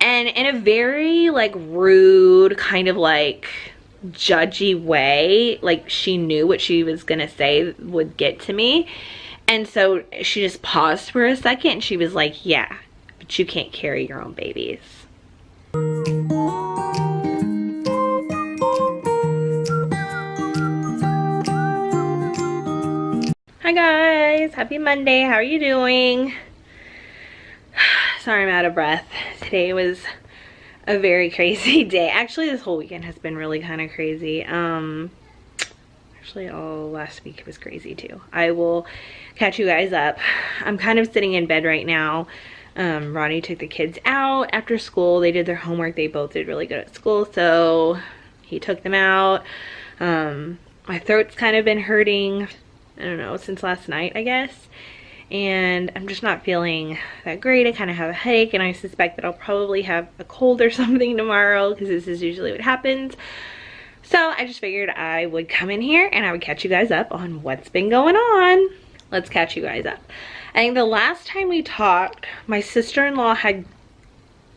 And in a very like rude, kind of like judgy way, like she knew what she was gonna say would get to me. And so she just paused for a second and she was like, yeah, but you can't carry your own babies. Hi guys, happy Monday. How are you doing? Sorry, I'm out of breath. Today was a very crazy day. Actually, this whole weekend has been really kind of crazy. Actually, all last week was crazy too. I will catch you guys up. I'm kind of sitting in bed right now. Rodney took the kids out after school. They did their homework. They both did really good at school, so he took them out. My throat's kind of been hurting, I don't know, since last night, I guess. And I'm just not feeling that great. I kind of have a headache, and I suspect that I'll probably have a cold or something tomorrow, because this is usually what happens. So I just figured I would come in here and I would catch you guys up on what's been going on. Let's catch you guys up. I think the last time we talked, my sister-in-law had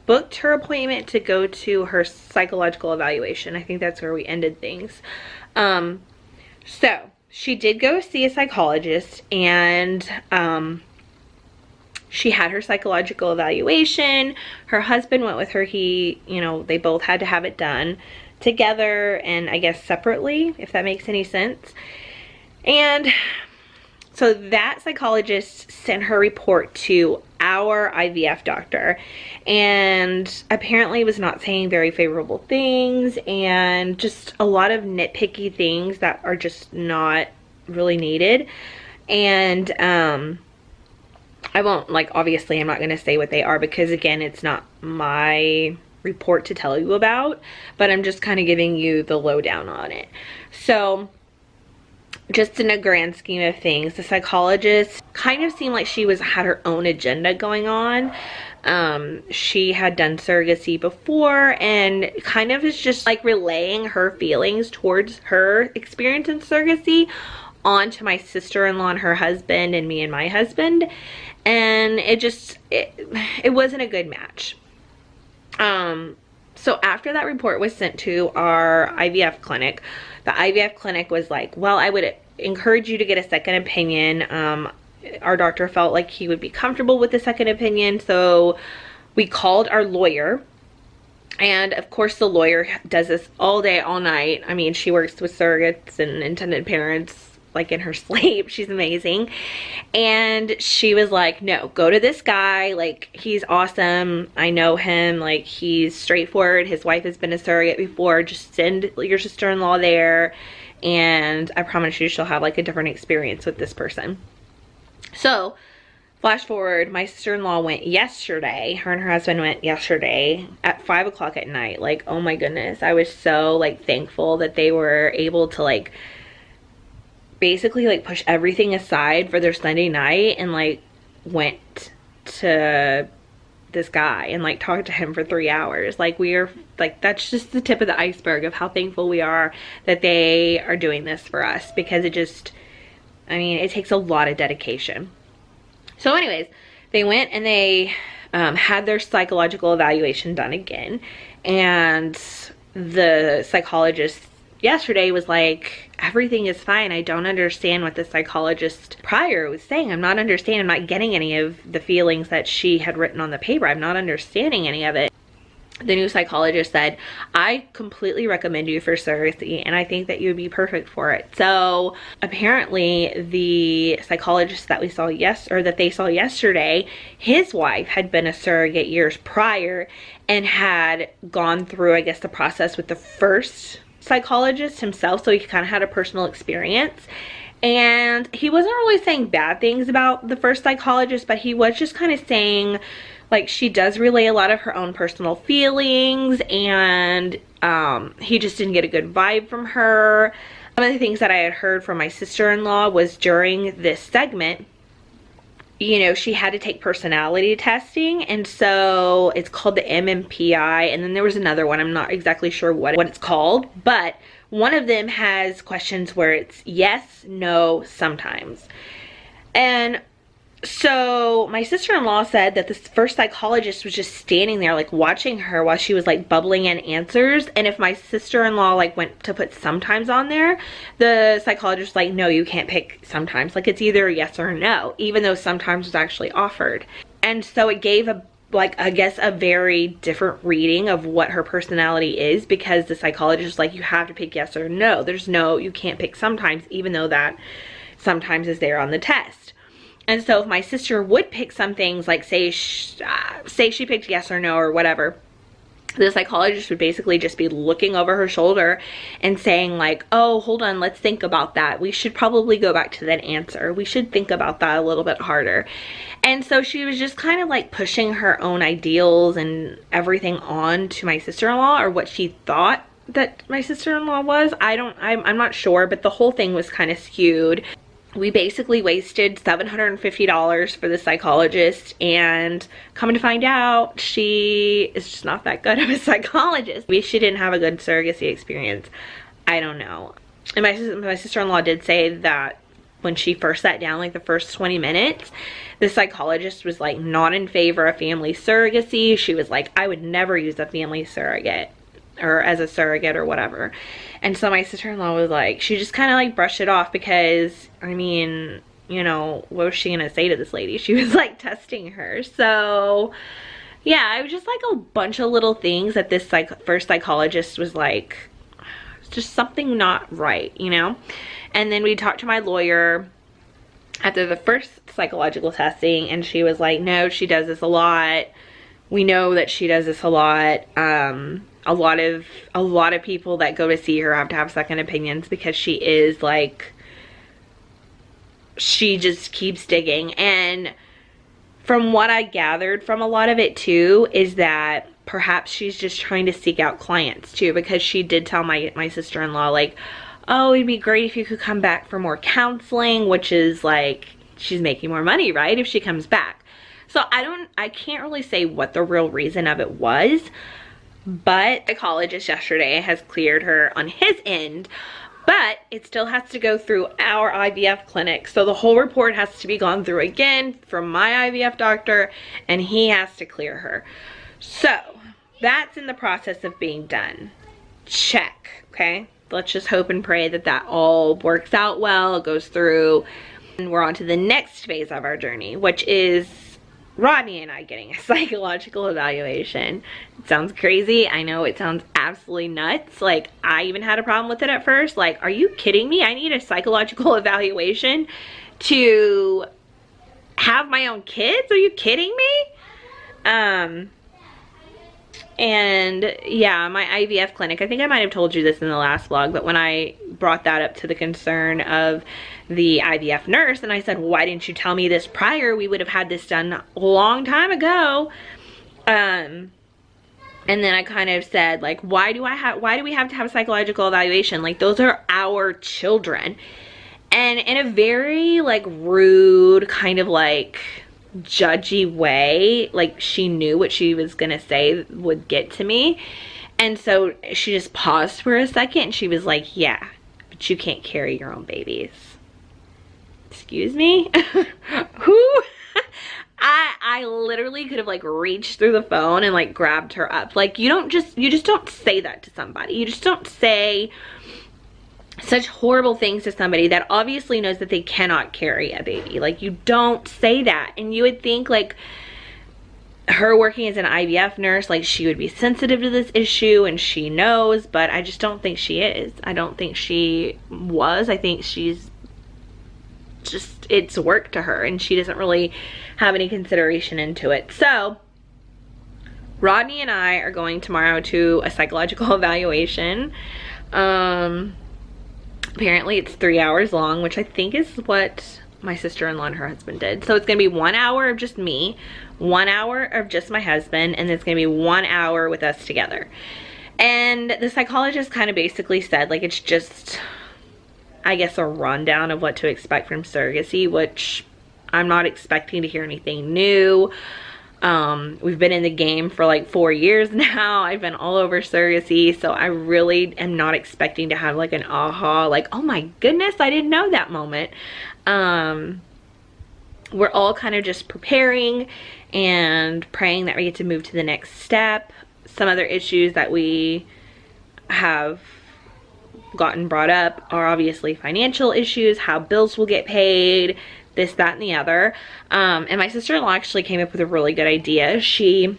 booked her appointment to go to her psychological evaluation. I think that's where we ended things. So she did go see a psychologist, and she had her psychological evaluation. Her husband went with her. They both had to have it done together and I guess separately, if that makes any sense. And so that psychologist sent her report to our IVF doctor, and apparently was not saying very favorable things and just a lot of nitpicky things that are just not really needed. And I won't, like, obviously I'm not going to say what they are, because again, it's not my report to tell you about, but I'm just kind of giving you the lowdown on it. So just in a grand scheme of things, the psychologist kind of seemed like she had her own agenda going on. She had done surrogacy before and kind of is just like relaying her feelings towards her experience in surrogacy onto my sister-in-law and her husband and me and my husband. And it wasn't a good match. So after that report was sent to our IVF clinic, the IVF clinic was like, well, I would encourage you to get a second opinion. Our doctor felt like he would be comfortable with the second opinion, so we called our lawyer. And of course the lawyer does this all day, all night. I mean, she works with surrogates and intended parents like in her sleep. She's amazing. And she was like, no, go to this guy, like, he's awesome, I know him, like, he's straightforward, his wife has been a surrogate before, just send your sister-in-law there and I promise you she'll have like a different experience with this person. So flash forward, my sister-in-law went yesterday. Her and her husband went yesterday at 5 o'clock at night. Like, oh my goodness, I was so like thankful that they were able to like basically like push everything aside for their Sunday night and like went to this guy and like talked to him for 3 hours. Like, we are like, that's just the tip of the iceberg of how thankful we are that they are doing this for us, because it just, I mean, it takes a lot of dedication. So anyways, they went and they had their psychological evaluation done again, and the psychologist yesterday was like, everything is fine. I don't understand what the psychologist prior was saying. I'm not understanding. I'm not getting any of the feelings that she had written on the paper. I'm not understanding any of it. The new psychologist said, I completely recommend you for surrogacy and I think that you would be perfect for it. So apparently the psychologist that we saw they saw yesterday, his wife had been a surrogate years prior and had gone through, I guess, the process with the first psychologist himself, so he kind of had a personal experience. And he wasn't really saying bad things about the first psychologist, but he was just kind of saying like she does relay a lot of her own personal feelings, and he just didn't get a good vibe from her. One of the things that I had heard from my sister-in-law was during this segment, you know, she had to take personality testing, and so it's called the MMPI, and then there was another one, I'm not exactly sure what it's called, but one of them has questions where it's yes, no, sometimes. And So my sister-in-law said that this first psychologist was just standing there like watching her while she was like bubbling in answers, and if my sister-in-law like went to put sometimes on there, the psychologist was like, no, you can't pick sometimes, like it's either yes or no, even though sometimes was actually offered. And so it gave a, like, I guess a very different reading of what her personality is, because the psychologist is like, you have to pick yes or no. There's no, you can't pick sometimes, even though that sometimes is there on the test. And so if my sister would pick some things, like say she picked yes or no or whatever, the psychologist would basically just be looking over her shoulder and saying like, oh, hold on, let's think about that. We should probably go back to that answer. We should think about that a little bit harder. And so she was just kind of like pushing her own ideals and everything on to my sister-in-law, or what she thought that my sister-in-law was. I'm not sure, but the whole thing was kind of skewed. We basically wasted $750 for the psychologist, and coming to find out, she is just not that good of a psychologist. Maybe she didn't have a good surrogacy experience. I don't know. And my sister-in-law did say that when she first sat down, like the first 20 minutes, the psychologist was like not in favor of family surrogacy. She was like, I would never use a family surrogate, or as a surrogate or whatever. And so my sister-in-law was like, she just kind of like brushed it off, because I mean, you know, what was she gonna say to this lady? She was like testing her. So yeah, it was just like a bunch of little things that this first psychologist was like, just something not right, you know. And then we talked to my lawyer after the first psychological testing, and she was like, no, she does this a lot. We know that she does this a lot. A lot of people that go to see her have to have second opinions, because she is like, she just keeps digging. And from what I gathered from a lot of it too, is that perhaps she's just trying to seek out clients too, because she did tell my sister-in-law like, oh, it'd be great if you could come back for more counseling, which is like, she's making more money, right, if she comes back. So I can't really say what the real reason of it was, but the psychologist yesterday has cleared her on his end, but it still has to go through our IVF clinic. So the whole report has to be gone through again from my IVF doctor, and he has to clear her. So that's in the process of being done. Check, okay? Let's just hope and pray that that all works out well, goes through, and we're on to the next phase of our journey, which is Rodney and I getting a psychological evaluation. It sounds crazy. I know it sounds absolutely nuts. Like, I even had a problem with it at first. Like, are you kidding me? I need a psychological evaluation to have my own kids? Are you kidding me? And yeah, my IVF clinic, I think I might have told you this in the last vlog, but when I brought that up to the concern of the IVF nurse, and I said, well, why didn't you tell me this prior? We would have had this done a long time ago. And then I kind of said, like, why do we have to have a psychological evaluation? Like, those are our children. And in a very like rude, kind of like judgy way, like she knew what she was gonna say would get to me, and so she just paused for a second and she was like, yeah, but you can't carry your own babies. Excuse me? Who? I literally could have like reached through the phone and like grabbed her up. Like, you just don't say that to somebody. You just don't say such horrible things to somebody that obviously knows that they cannot carry a baby. Like, you don't say that. And you would think like her working as an IVF nurse, like she would be sensitive to this issue and she knows, but I just don't think she is. I don't think she was. I think she's just, it's work to her and she doesn't really have any consideration into it. So Rodney and I are going tomorrow to a psychological evaluation. Apparently it's 3 hours long, which I think is what my sister-in-law and her husband did. So it's gonna be 1 hour of just me, 1 hour of just my husband, and it's gonna be 1 hour with us together. And the psychologist kind of basically said, like, it's just, I guess, a rundown of what to expect from surrogacy, which I'm not expecting to hear anything new. We've been in the game for like 4 years now. I've been all over surrogacy, so I really am not expecting to have like an aha, like, oh my goodness, I didn't know that moment. we're all kind of just preparing and praying that we get to move to the next step. Some other issues that we have gotten brought up are obviously financial issues, how bills will get paid, this, that, and the other. And my sister-in-law actually came up with a really good idea. She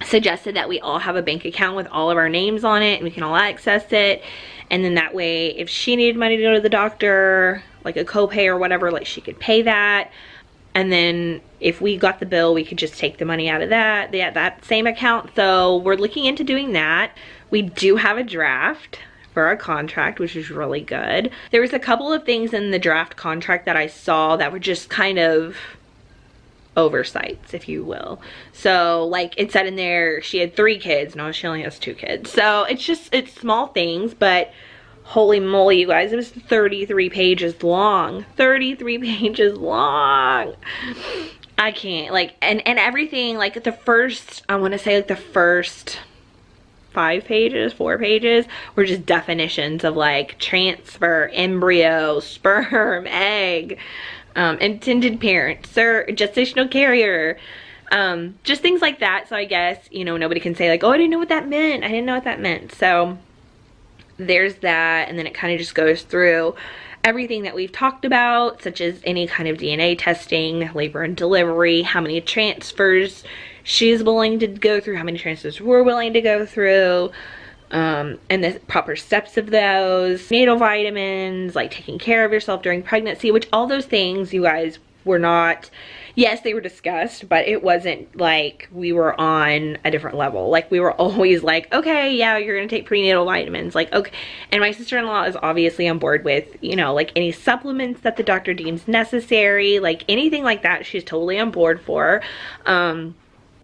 suggested that we all have a bank account with all of our names on it and we can all access it. And then that way, if she needed money to go to the doctor, like a copay or whatever, like she could pay that. And then if we got the bill, we could just take the money out of that same account. So we're looking into doing that. We do have a draft for our contract, which is really good. There was a couple of things in the draft contract that I saw that were just kind of oversights, if you will. So like it said in there, she had 3 kids. No, she only has 2 kids. So it's small things, but holy moly, you guys, it was 33 pages long. 33 pages long. I can't, like, and everything, like the first, I want to say like the first 5 pages, 4 pages were just definitions of like transfer, embryo, sperm, egg, intended parent, gestational carrier, just things like that. So I guess, you know, nobody can say like, oh, I didn't know what that meant. I didn't know what that meant. So there's that. And then it kind of just goes through everything that we've talked about, such as any kind of DNA testing, labor and delivery, how many transfers she's willing to go through, how many transfers we're willing to go through, and the proper steps of those, natal vitamins, like taking care of yourself during pregnancy, which all those things, you guys, were not, yes, they were discussed, but it wasn't like we were on a different level. Like we were always like, okay, yeah, you're gonna take prenatal vitamins, like, okay. And my sister-in-law is obviously on board with, you know, like any supplements that the doctor deems necessary, like anything like that, she's totally on board for.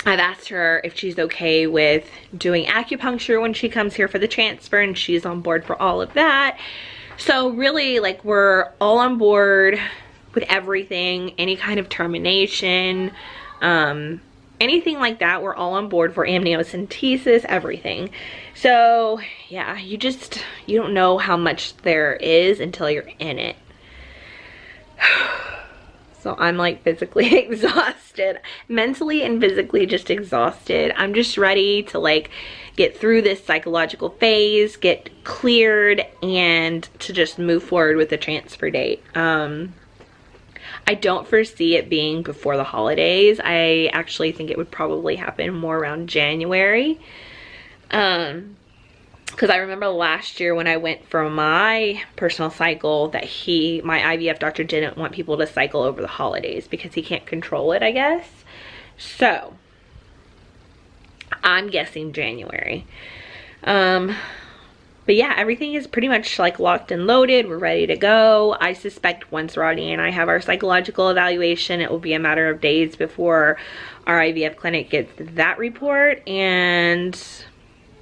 I've asked her if she's okay with doing acupuncture when she comes here for the transfer, and she's on board for all of that. So really, like, we're all on board with everything, any kind of termination, anything like that, we're all on board for, amniocentesis, everything. So yeah, you don't know how much there is until you're in it. So I'm like physically exhausted, mentally and physically just exhausted. I'm just ready to like get through this psychological phase, get cleared, and to just move forward with the transfer date. I don't foresee it being before the holidays. I actually think it would probably happen more around January. Because I remember last year when I went for my personal cycle that my IVF doctor didn't want people to cycle over the holidays because he can't control it, I guess. So I'm guessing January. But yeah, everything is pretty much like locked and loaded. We're ready to go. I suspect once Rodney and I have our psychological evaluation, it will be a matter of days before our IVF clinic gets that report. And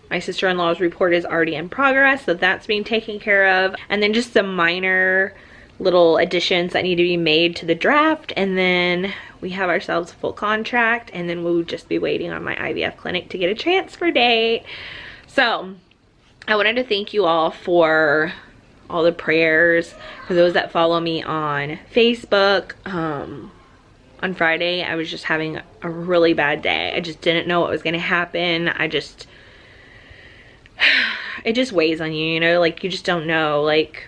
my sister-in-law's report is already in progress, so that's being taken care of. And then just some minor little additions that need to be made to the draft. And then we have ourselves a full contract, and then we'll just be waiting on my IVF clinic to get a transfer date. So I wanted to thank you all for all the prayers. For those that follow me on Facebook, on Friday, I was just having a really bad day. I just didn't know what was gonna happen. It just weighs on you, you know, like you just don't know, like,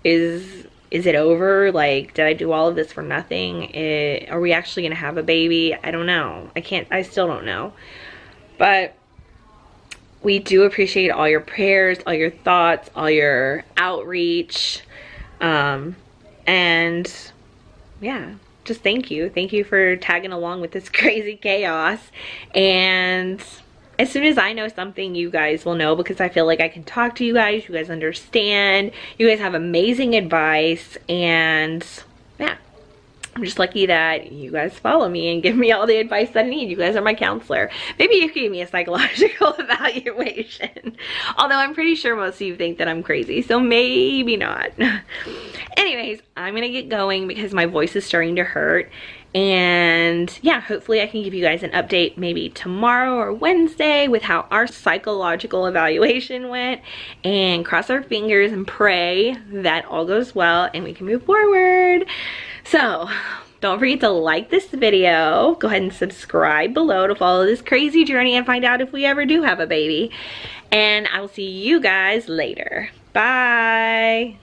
is it over? Like, did I do all of this for nothing? Are we actually gonna have a baby? I don't know. I still don't know. But we do appreciate all your prayers, all your thoughts, all your outreach. And yeah, just thank you. Thank you for tagging along with this crazy chaos. And as soon as I know something, you guys will know, because I feel like I can talk to you guys. You guys understand. You guys have amazing advice. And yeah, I'm just lucky that you guys follow me and give me all the advice that I need. You guys are my counselor. Maybe you could give me a psychological evaluation. Although I'm pretty sure most of you think that I'm crazy, so maybe not. Anyways, I'm gonna get going because my voice is starting to hurt. And yeah, hopefully I can give you guys an update maybe tomorrow or Wednesday with how our psychological evaluation went, and cross our fingers and pray that all goes well and we can move forward. So don't forget to like this video. Go ahead and subscribe below to follow this crazy journey and find out if we ever do have a baby. And I will see you guys later. Bye.